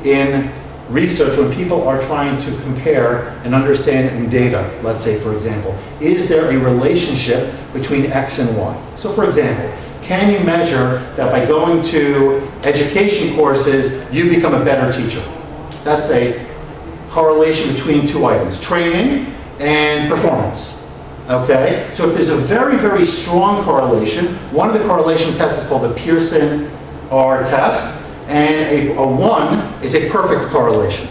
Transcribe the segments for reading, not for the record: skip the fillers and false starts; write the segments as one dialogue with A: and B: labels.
A: in research when people are trying to compare and understand in data, let's say for example, is there a relationship between X and Y? So for example, can you measure that by going to education courses, you become a better teacher? That's a correlation between two items, training and performance. Okay? So if there's a very, very strong correlation, one of the correlation tests is called the Pearson R test, and a 1 is a perfect correlation.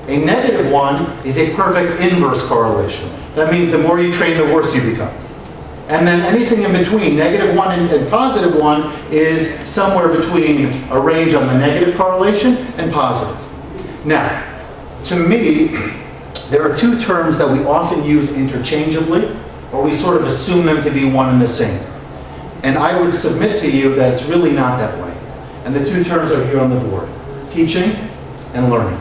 A: A negative 1 is a perfect inverse correlation. That means the more you train, the worse you become. And then anything in between, negative 1 and positive 1, is somewhere between a range on the negative correlation and positive. Now, to me, there are two terms that we often use interchangeably, or we sort of assume them to be one and the same. And I would submit to you that it's really not that way. And the two terms are here on the board, teaching and learning.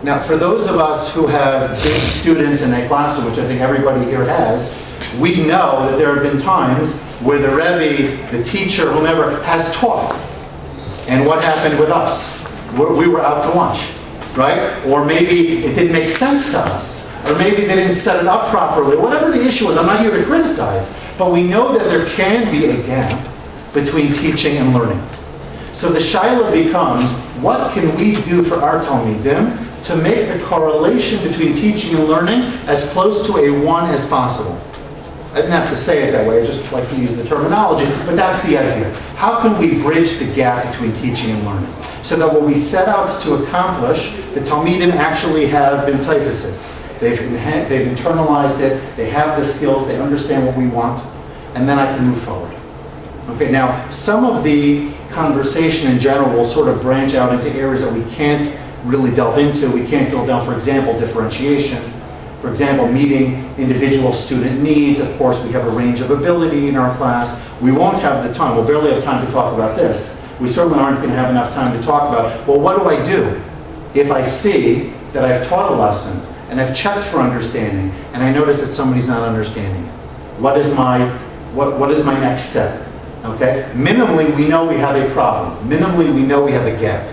A: Now, for those of us who have big students in a classroom, which I think everybody here has, we know that there have been times where the Rebbe, the teacher, whomever, has taught. And what happened with us? We were out to lunch, right? Or maybe it didn't make sense to us. Or maybe they didn't set it up properly. Whatever the issue is, I'm not here to criticize. But we know that there can be a gap between teaching and learning. So the shaila becomes, what can we do for our Talmidim to make the correlation between teaching and learning as close to a 1 as possible? I didn't have to say it that way, I just like to use the terminology, but that's the idea. How can we bridge the gap between teaching and learning? So that what we set out to accomplish, the Talmidim actually have been typhusing. They've internalized it, they have the skills, they understand what we want, and then I can move forward. Okay, now some of the conversation in general will sort of branch out into areas that we can't really delve into. We can't go down, for example, differentiation. For example, meeting individual student needs. Of course, we have a range of ability in our class. We won't have the time, we'll barely have time to talk about this. We certainly aren't going to have enough time to talk about, well, what do I do if I see that I've taught a lesson and I've checked for understanding and I notice that somebody's not understanding it? What is my next step? Okay? Minimally, we know we have a problem. Minimally, we know we have a gap.